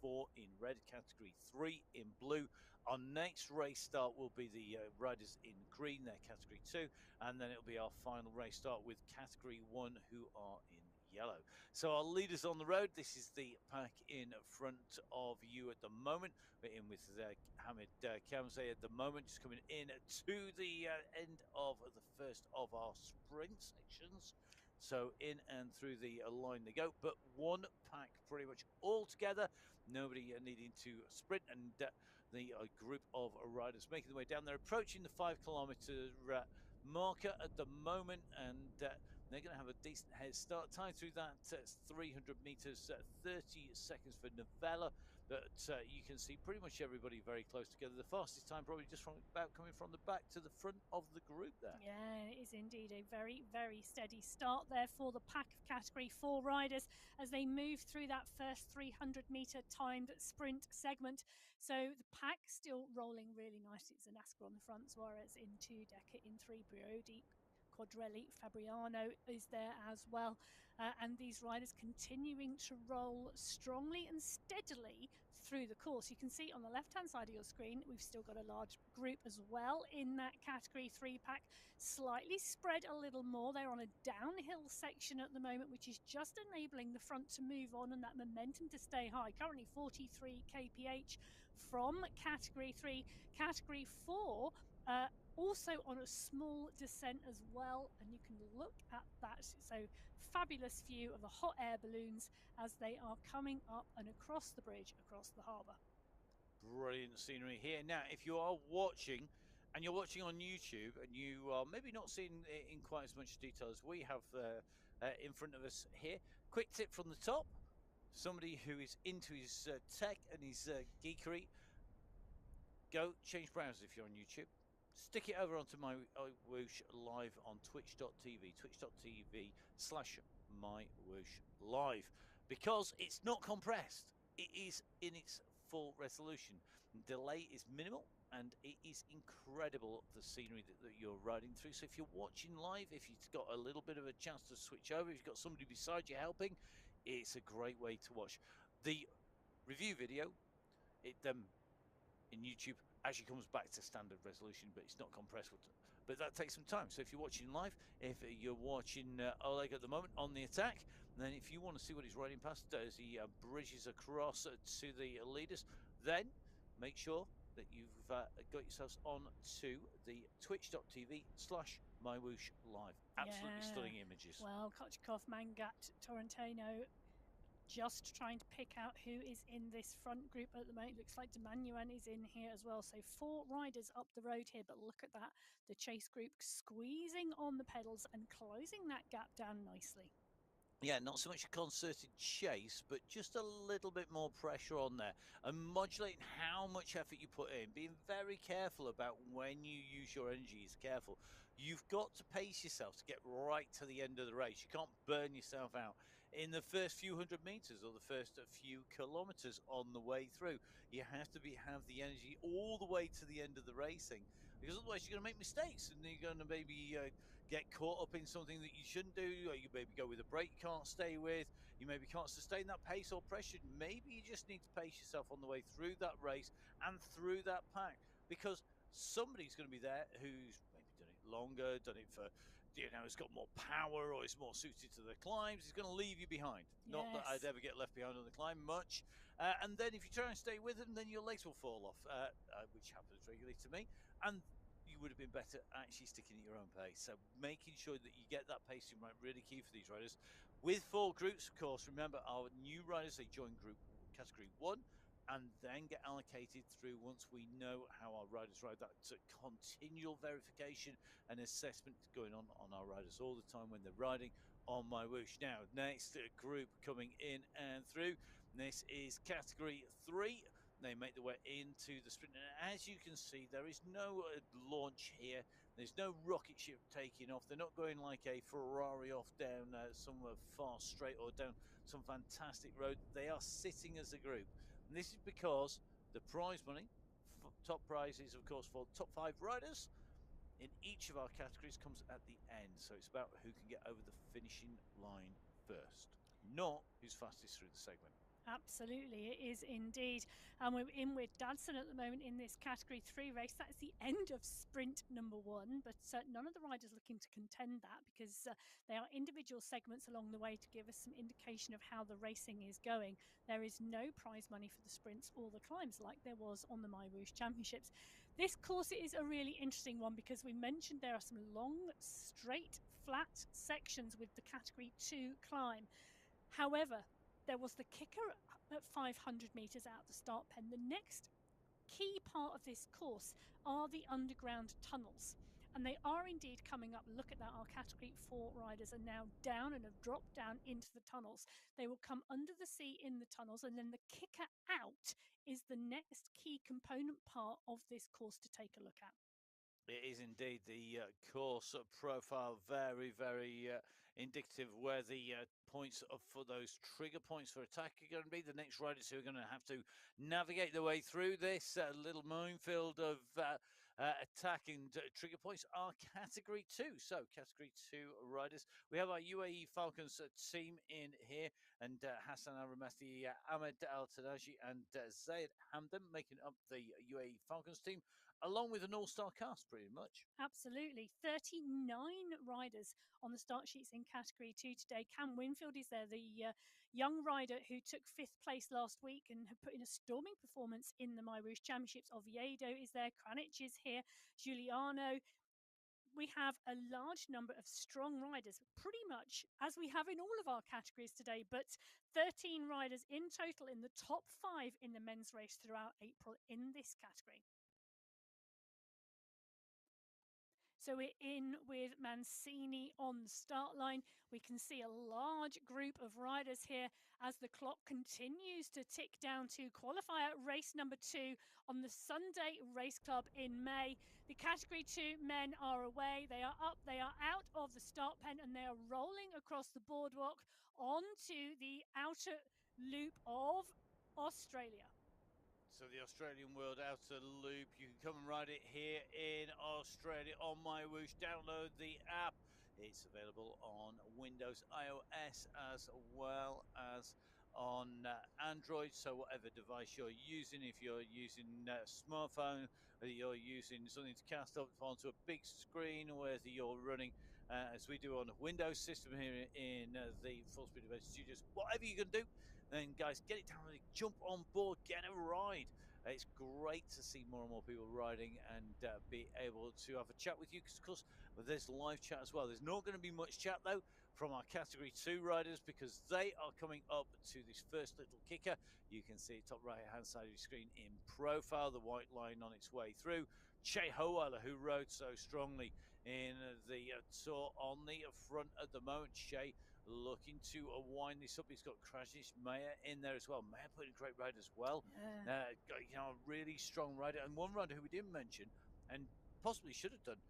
4 in red, category 3 in blue. Our next race start will be the riders in green, they're category 2, and then it'll be our final race start with category 1, who are in yellow. So our leaders on the road, this is the pack in front of you at the moment. We're in with Hamid Kamzeh at the moment, just coming in to the end of the first of our sprint sections. So in and through the line they go, but one pack pretty much all together, nobody needing to sprint, and the group of riders making their way down. They're approaching the 5 kilometer marker at the moment, and they're going to have a decent head start. Time through that 300 meters, 30 seconds for Novella, but you can see pretty much everybody very close together. The fastest time probably just from about coming from the back to the front of the group there. Yeah, it is indeed a very, very steady start there for the pack of category 4 riders as they move through that first 300-meter timed sprint segment. So the pack still rolling really nicely. It's Zanasca on the front, Suarez in 2, Decker in 3, Briodi, Quadrelli, Fabriano is there as well. And these riders continuing to roll strongly and steadily through the course. You can see on the left-hand side of your screen, we've still got a large group as well in that category 3 pack, slightly spread a little more. They're on a downhill section at the moment, which is just enabling the front to move on and that momentum to stay high. Currently 43 kph from category 3. Category 4, also on a small descent as well, and you can look at that. So fabulous view of the hot air balloons as they are coming up and across the bridge, across the harbour. Brilliant scenery here. Now, if you are watching, and you're watching on YouTube, and you are maybe not seeing it in quite as much detail as we have in front of us here, quick tip from the top. Somebody who is into his tech and his geekery, go change browsers if you're on YouTube. Stick it over onto my Whoosh live on twitch.tv, twitch.tv/mywhoosh live, because it's not compressed. It is in its full resolution. Delay is minimal, and it is incredible, the scenery that you're riding through. So if you're watching live, if you've got a little bit of a chance to switch over, if you've got somebody beside you helping, it's a great way to watch. The review video, in YouTube actually comes back to standard resolution, but it's not compressed. But that takes some time. So if you're watching live, if you're watching Oleg at the moment on the attack, then if you want to see what he's riding past as he bridges across to the leaders, then make sure that you've got yourselves on to the twitch.tv/mywhooshlive. Absolutely stunning images. Well, Kochkov, Mangat, Torrentino, just trying to pick out who is in this front group at the moment. Looks like Demanuan is in here as well. So 4 riders up the road here, but look at that. The chase group squeezing on the pedals and closing that gap down nicely. Yeah, not so much a concerted chase, but just a little bit more pressure on there and modulating how much effort you put in, being very careful about when you use your energies. Careful. You've got to pace yourself to get right to the end of the race. You can't burn yourself out in the first few 100 meters or the first few kilometers on the way through. You have to have the energy all the way to the end of the racing, because otherwise you're going to make mistakes and you're going to maybe get caught up in something that you shouldn't do, or you maybe go with a brake you can't stay with, you maybe can't sustain that pace or pressure. Maybe you just need to pace yourself on the way through that race and through that pack, because somebody's going to be there who's maybe done it longer, done it for, has got more power or is more suited to the climbs. He's going to leave you behind. Yes. Not that I'd ever get left behind on the climb much. And then if you try and stay with him, then your legs will fall off, which happens regularly to me. And you would have been better actually sticking at your own pace. So making sure that you get that pacing right, really key for these riders. With 4 groups, of course, remember our new riders, they join group category 1 and then get allocated through once we know how our riders ride. That continual verification and assessment is going on our riders all the time when they're riding on my Whoosh. Now, next group coming in and through, this is category 3. They make their way into the sprint, and as you can see, there is no launch here. There's no rocket ship taking off. They're not going like a Ferrari off down some fast straight or down some fantastic road. They are sitting as a group, and this is because the prize money, top prizes, of course, for top 5 riders in each of our categories, comes at the end. So it's about who can get over the finishing line first, not who's fastest through the segment. Absolutely, it is indeed. And we're in with Dadson at the moment in this Category 3 race. That's the end of sprint number 1, but none of the riders looking to contend that because they are individual segments along the way to give us some indication of how the racing is going. There is no prize money for the sprints or the climbs like there was on the Wahoo Championships. This course is a really interesting one because we mentioned there are some long, straight, flat sections with the Category 2 climb. However, there was the Kickr at 500 metres out the start pen. The next key part of this course are the underground tunnels. And they are indeed coming up. Look at that. Our Category 4 riders are now down and have dropped down into the tunnels. They will come under the sea in the tunnels. And then the Kickr out is the next key component part of this course to take a look at. It is indeed the course profile, very, very indicative where the points for those trigger points for attack are going to be. The next riders who are going to have to navigate their way through this little minefield of attack and trigger points are Category 2. So, Category 2 riders. We have our UAE Falcons team in here, and Hassan Al-Ramati, Ahmed Al-Tanaji, and Zaid Hamdan making up the UAE Falcons team, along with an all-star cast, pretty much. Absolutely. 39 riders on the start sheets in Category 2 today. Cam Winfield is there, the young rider who took 5th place last week and had put in a storming performance in the Wahoo Championships. Oviedo is there, Kranich is here, Giuliano. We have a large number of strong riders, pretty much as we have in all of our categories today, but 13 riders in total in the top 5 in the men's race throughout April in this category. So we're in with Mancini on the start line. We can see a large group of riders here as the clock continues to tick down to qualifier race number 2 on the Sunday Race Club in May. The Category 2 men are away. They are up, they are out of the start pen, and they are rolling across the boardwalk onto the outer loop of Australia. So the Australian World Outer Loop, you can come and ride it here in Australia on MyWhoosh. Download the app. It's available on Windows, iOS, as well as on Android. So whatever device you're using, if you're using a smartphone, whether you're using something to cast up onto a big screen, whether you're running as we do on a Windows system here in the Full Speed Event Studios, whatever you can do, then guys, get it down, jump on board, get a ride. It's great to see more and more people riding and be able to have a chat with you, because of course there's live chat as well. There's not going to be much chat though from our Category 2 riders, because they are coming up to this first little Kickr. You can see top right hand side of your screen in profile, the white line on its way through. Che Howala, who rode so strongly in the tour on the front at the moment. Che looking to wind this up. He's got Krajnic Meyer in there as well. Meyer put in a great ride as well. Yeah. A really strong rider. And one rider who we didn't mention, and possibly should have done,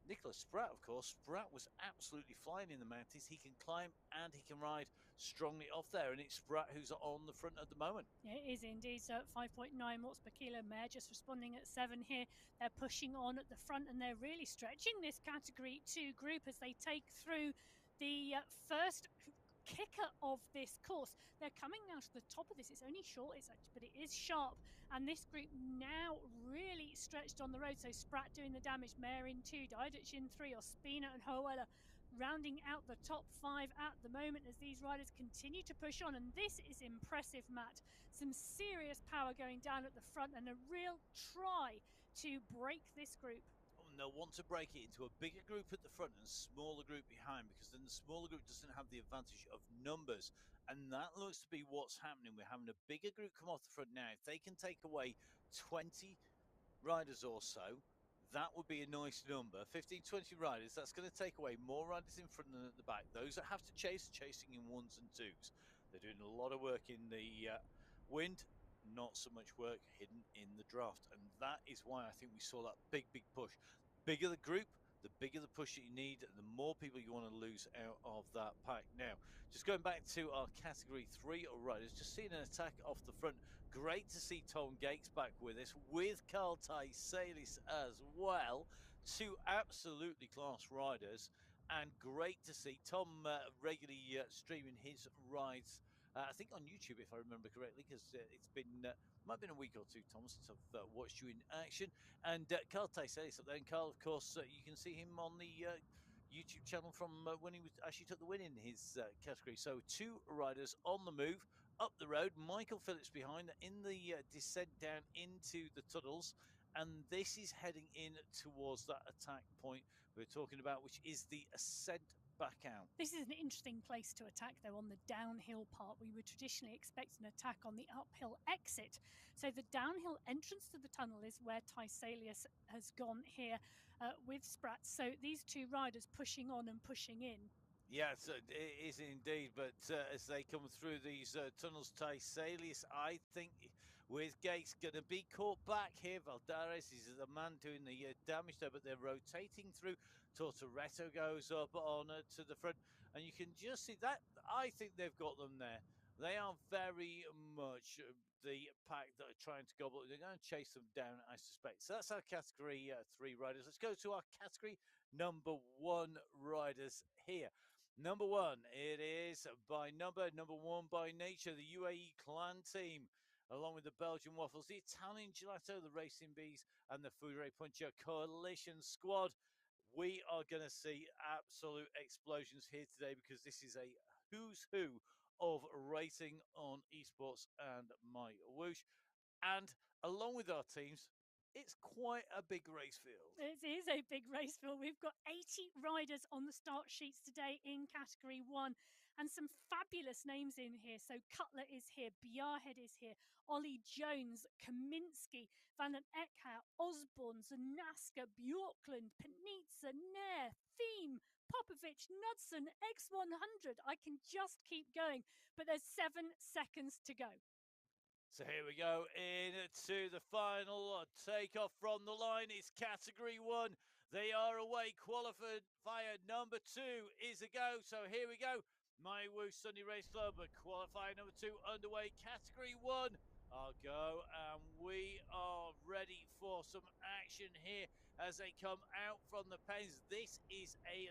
Nicholas Spratt, of course. Spratt was absolutely flying in the mountains. He can climb and he can ride strongly off there. And it's Spratt who's on the front at the moment. Yeah, it is indeed. So at 5.9 watts per kilo, Mare just responding at 7 here. They're pushing on at the front and they're really stretching this Category 2 group as they take through the first Kickr of this course. They're coming now to the top of this. It's only short, but it is sharp. And this group now really stretched on the road. So Spratt doing the damage, Mare in 2, Didic in 3, Ospina and Hoella rounding out the top 5 at the moment as these riders continue to push on. And this is impressive, Matt. Some serious power going down at the front and a real try to break this group. And they'll want to break it into a bigger group at the front and a smaller group behind, because then the smaller group doesn't have the advantage of numbers. And that looks to be what's happening. We're having a bigger group come off the front now. If they can take away 20 riders or so, that would be a nice number. 15, 20 riders, that's going to take away more riders in front than at the back. Those that have to chase, chasing in 1s and 2s. They're doing a lot of work in the wind, not so much work hidden in the draft. And that is why I think we saw that big push. Bigger the group, the bigger the push that you need, the more people you want to lose out of that pack. Now, just going back to our Category 3 riders, just seeing an attack off the front. Great to see Tom Gates back with us, with Carl Salis as well. 2 absolutely class riders, and great to see Tom regularly streaming his rides I think on YouTube, if I remember correctly, because it's been might have been a week or two, Tom, since I've watched you in action. And Carl Taiselis up there, and Carl, of course, you can see him on the YouTube channel from when he actually took the win in his category. So 2 riders on the move up the road. Michael Phillips behind in the descent down into the tunnels. And this is heading in towards that attack point we're talking about, which is the ascent back out. This is an interesting place to attack, though, on the downhill part. We would traditionally expect an attack on the uphill exit. So the downhill entrance to the tunnel is where Tysalius has gone here with Spratz. So these 2 riders pushing on and pushing in. Yes, it is indeed. But as they come through these tunnels, Tysalius, I think, with Gates, going to be caught back here. Valdares is the man doing the damage there, but they're rotating through. Tortoretto goes up on to the front, and you can just see that. I think they've got them there. They are very much the pack that are trying to gobble. They're going to chase them down, I suspect. So that's our category 3 riders. Let's go to our category number 1 riders here. Number 1, it is by number 1 by nature, the UAE clan team, along with the Belgian Waffles, the Italian Gelato, the Racing Bees, and the Foudre Puncher Coalition Squad. We are going to see absolute explosions here today because this is a who's who of racing on esports and my whoosh. And along with our teams, it's quite a big race field. It is a big race field. We've got 80 riders on the start sheets today in category 1 and some fabulous names in here. So Cutler is here, Bjarhead is here, Ollie Jones, Kaminsky, Van den Eckhout, Osborne, Zanaska, Bjorkland, Panitza, Nair, Theme, Popovic, Knudsen, X100. I can just keep going, but there's 7 seconds to go. So here we go into the final takeoff from the line. It's category 1. They are away. Qualifier number 2 is a go. So here we go. My Woo Sunday Race Club, qualifier number 2 underway. Category 1. I'll go, and we are ready for some action here as they come out from the pens. This is a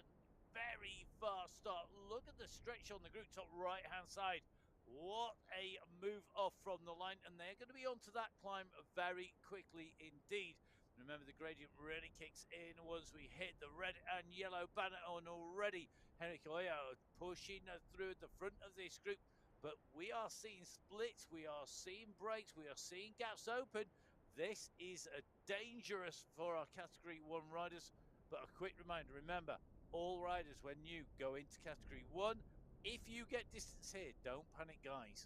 very fast start. Look at the stretch on the group top right hand side. What a move off from the line, and they're going to be onto that climb very quickly indeed. Remember, the gradient really kicks in once we hit the red and yellow banner on already. Henrik Oya pushing through the front of this group, but we are seeing splits, we are seeing breaks, we are seeing gaps open. This is dangerous for our category 1 riders, but a quick reminder, remember, all riders, when you go into category 1, if you get distance here, don't panic, guys.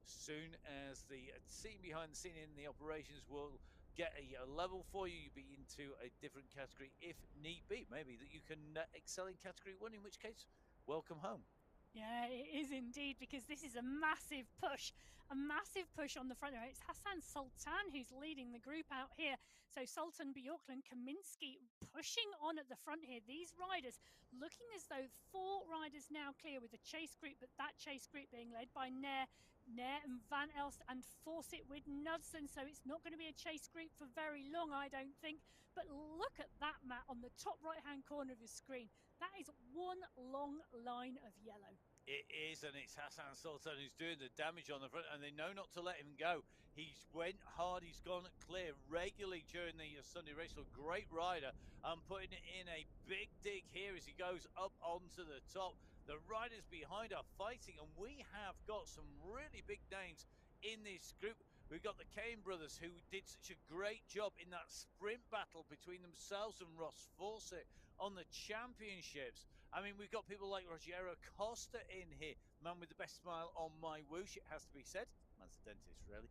Soon as the team behind the scene in the operations will get a level for you, you'll be into a different category if need be. Maybe that you can excel in category 1, in which case, welcome home. Yeah, it is indeed, because this is a massive push on the front there. It's Hassan Sultan who's leading the group out here. So Sultan, Bjorkland, Kaminsky pushing on at the front here. These riders looking as though 4 riders now clear with the chase group, but that chase group being led by Nair and Van Elst and Fawcett with Knudsen. So it's not going to be a chase group for very long, I don't think. But look at that, Matt, on the top right-hand corner of your screen. That is one long line of yellow. It is, and it's Hassan Sultan who's doing the damage on the front, and they know not to let him go. He's went hard, he's gone clear regularly during the Sunday race. So great rider, and putting it in a big dig here as he goes up onto the top. The riders behind are fighting, and we have got some really big names in this group. We've got the Kane brothers, who did such a great job in that sprint battle between themselves and Ross Fawcett on the championships. I mean, we've got people like Rogero Costa in here, man with the best smile on my whoosh, it has to be said. Man's a dentist, really.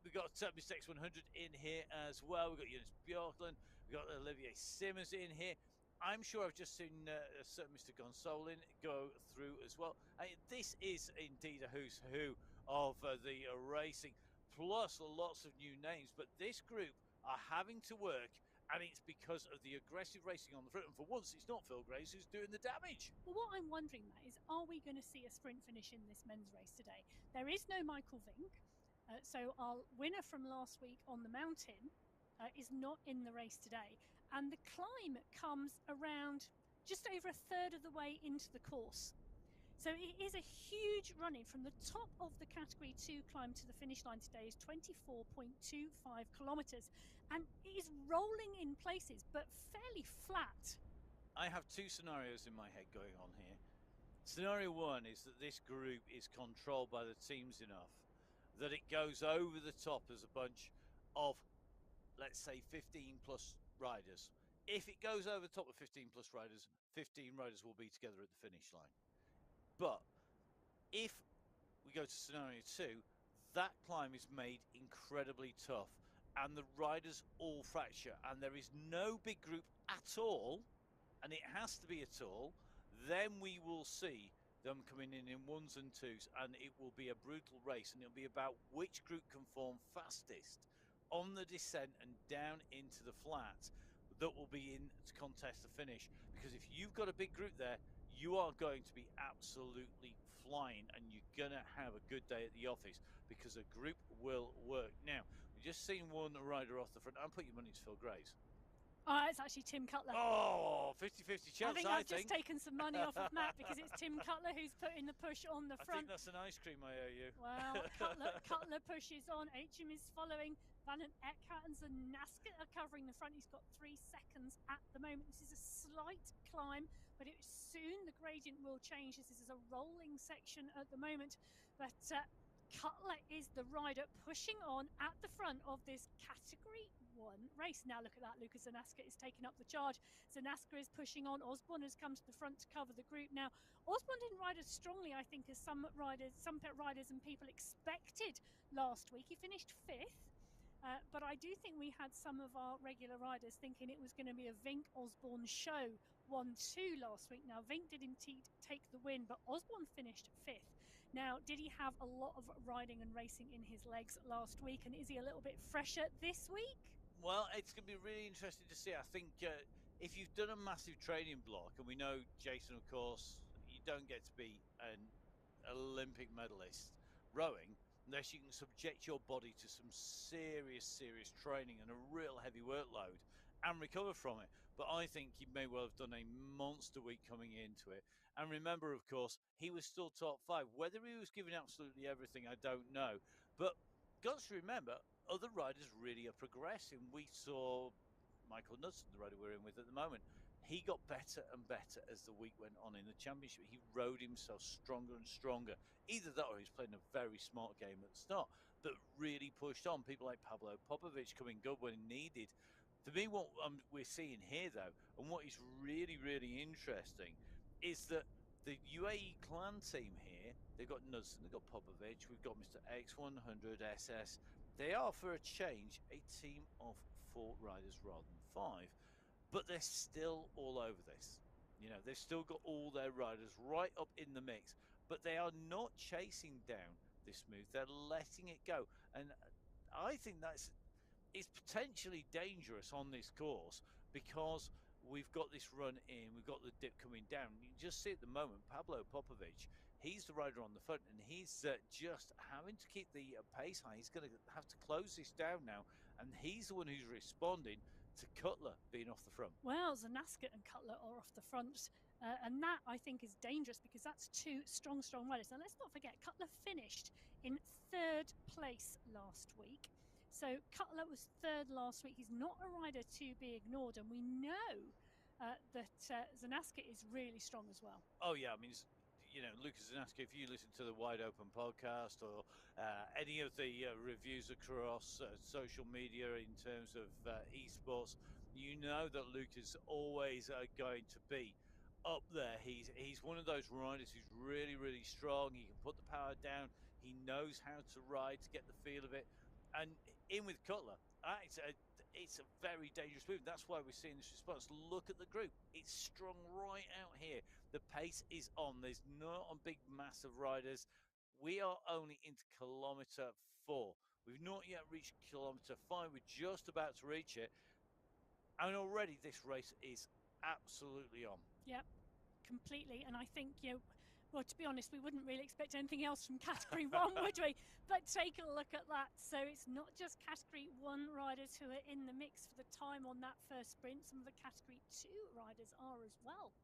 We've got Mr. X100 in here as well. We've got Jonas Bjorkland. We've got Olivier Simmons in here. I'm sure I've just seen Mr. Gonsolin go through as well. This is indeed a who's who of the racing, plus lots of new names. But this group are having to work, and it's because of the aggressive racing on the front. And for once, it's not Phil Grace who's doing the damage. Well, what I'm wondering, Matt, is are we going to see a sprint finish in this men's race today? There is no Michael Vink. So our winner from last week on the mountain is not in the race today. And the climb comes around just over a third of the way into the course. So it is a huge run-in from the top of the Category 2 climb to the finish line today is 24.25 kilometres, and it is rolling in places, but fairly flat. I have two scenarios in my head going on here. Scenario one is that this group is controlled by the teams enough that it goes over the top as a bunch of, let's say, 15 plus riders. If it goes over the top of 15 plus riders, 15 riders will be together at the finish line. But if we go to scenario two, that climb is made incredibly tough and the riders all fracture and there is no big group at all, and it has to be at all, then we will see them coming in ones and twos, and it will be a brutal race, and it'll be about which group can form fastest on the descent and down into the flat that will be in to contest the finish. Because if you've got a big group there, you are going to be absolutely flying and you're going to have a good day at the office because a group will work. Now, we've just seen one rider off the front. I'll put your money to Phil Graves. It's actually Tim Cutler. Oh, 50-50 chance, I think I've just taken some money off of Matt because it's Tim Cutler who's putting the push on the front. I think that's an ice cream I owe you. Well, Cutler pushes on. HM is following. Van and Eckhart and Zanaska are covering the front. He's got 3 seconds at the moment. This is a slight climb, but soon the gradient will change. This is a rolling section at the moment, but Cutler is the rider pushing on at the front of this Category 1 race. Now look at that, Lucas Zanaska is taking up the charge. Zanaska is pushing on. Osborne has come to the front to cover the group. Now, Osborne didn't ride as strongly, I think, as some riders and people expected last week. He finished 5th. But I do think we had some of our regular riders thinking it was going to be a Vink Osborne show. 1-2 last week. Now, Vink did indeed take the win, but Osborne finished 5th. Now, did he have a lot of riding and racing in his legs last week, and is he a little bit fresher this week? Well, it's going to be really interesting to see. I think if you've done a massive training block, and we know, Jason, of course, you don't get to be an Olympic medalist rowing unless you can subject your body to some serious training and a real heavy workload and recover from it. But I think he may well have done a monster week coming into it. And remember, of course, he was still top 5. Whether he was giving absolutely everything, I don't know. But got to remember, other riders really are progressing. We saw Michael Knudsen, the rider we're in with at the moment. He got better and better as the week went on in the championship. He rode himself stronger and stronger. Either that or he's playing a very smart game at the start, but really pushed on. People like Pavlo Popovic coming good when needed. For me, what we're seeing here, though, and what is really interesting, is that the UAE clan team here, they've got Knudsen, they've got Popovic, we've got Mr. X100 SS. They are, for a change, a team of 4 riders rather than 5. But they're still all over this. You know, they've still got all their riders right up in the mix. But they are not chasing down this move. They're letting it go. And I think it's potentially dangerous on this course because we've got this run in, we've got the dip coming down. You can just see at the moment, Pavlo Popovic, he's the rider on the front and he's just having to keep the pace high. He's going to have to close this down now, and he's the one who's responding to Cutler being off the front. Well, Zanaska and Cutler are off the front, and that, I think, is dangerous because that's 2 strong riders. Now, let's not forget, Cutler finished in 3rd place last week. So Cutler was 3rd last week. He's not a rider to be ignored, and we know that Zanaska is really strong as well. Oh, yeah, I mean, you know, Lucas Zanaska, if you listen to the Wide Open podcast or any of the reviews across social media in terms of esports, you know that Luke is always going to be up there. He's one of those riders who's really strong. He can put the power down. He knows how to ride to get the feel of it. And in with Cutler, it's a very dangerous move. That's why we're seeing this response. Look at the group. It's strong right out here. The pace is on. There's not a big mass of riders. We are only into kilometre 4. We've not yet reached kilometre 5. We're just about to reach it. And already this race is absolutely on. Yep, completely. And I think, well, to be honest, we wouldn't really expect anything else from Category 1, would we? But take a look at that. So it's not just Category 1 riders who are in the mix for the time on that first sprint. Some of the Category 2 riders are as well.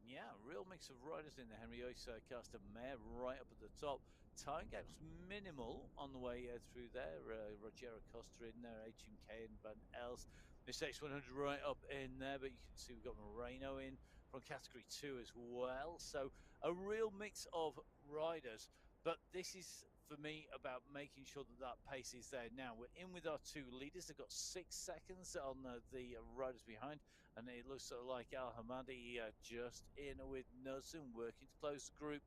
Yeah, real mix of riders in there. Henry Oyster cast a mare right up at the top. Time gap's minimal on the way through there. Rogero Costa in there, HMK and Van Els. This X100 right up in there, but you can see we've got Moreno in from category 2 as well. So a real mix of riders. But this is, for me, about making sure that that pace is there. Now, we're in with our two leaders. They've got 6 seconds on the riders behind. And it looks like Al Hamadi just in with Nussen, working to close the group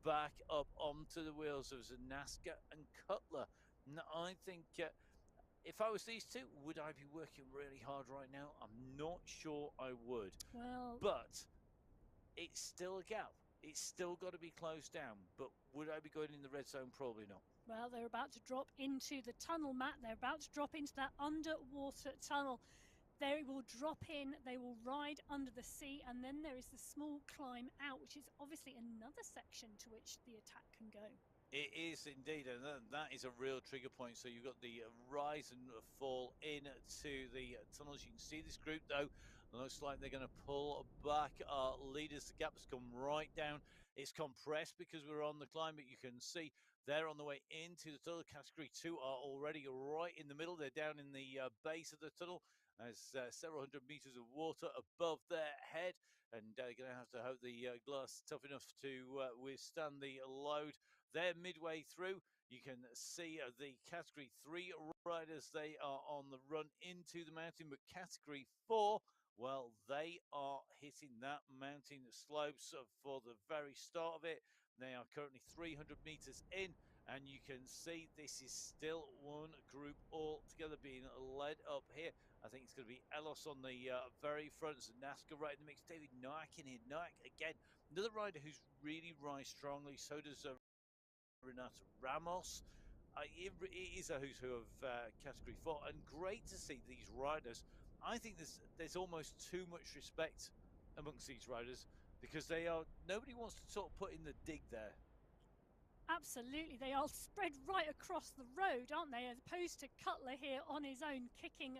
back up onto the wheels of Zanaska and Cutler. And I think if I was these two, would I be working really hard right now? I'm not sure I would. Well, but it's still a gap. It's still got to be closed down. But would I be going in the red zone? Probably not. Well, they're about to drop into the tunnel, Matt. They're about to drop into that underwater tunnel. They will drop in, they will ride under the sea, and then there is the small climb out, which is obviously another section to which the attack can go. It is indeed, and that is a real trigger point. So you've got the rise and fall into the tunnels. You can see this group, though, looks like they're going to pull back our leaders. The gap has come right down. It's compressed because we're on the climb, but you can see they're on the way into the tunnel. Category 2 are already right in the middle. They're down in the base of the tunnel. There's several hundred meters of water above their head, and they're going to have to hope the glass is tough enough to withstand the load. They're midway through. You can see the category 3 riders. They are on the run into the mountain, but category 4, well, they are hitting that mountain slopes for the very start of it. They are currently 300 meters in, and you can see this is still one group all together being led up here. I think it's going to be Elos on the very front, Zanaska right in the mix, David Nyack in here. Nyack, again, another rider who's really rise strongly. So does Renato Ramos. It is a who's who of category 4, and great to see these riders. I think there's almost too much respect amongst these riders because nobody wants to sort of put in the dig there. Absolutely, they are spread right across the road, aren't they? As opposed to Cutler here on his own, kicking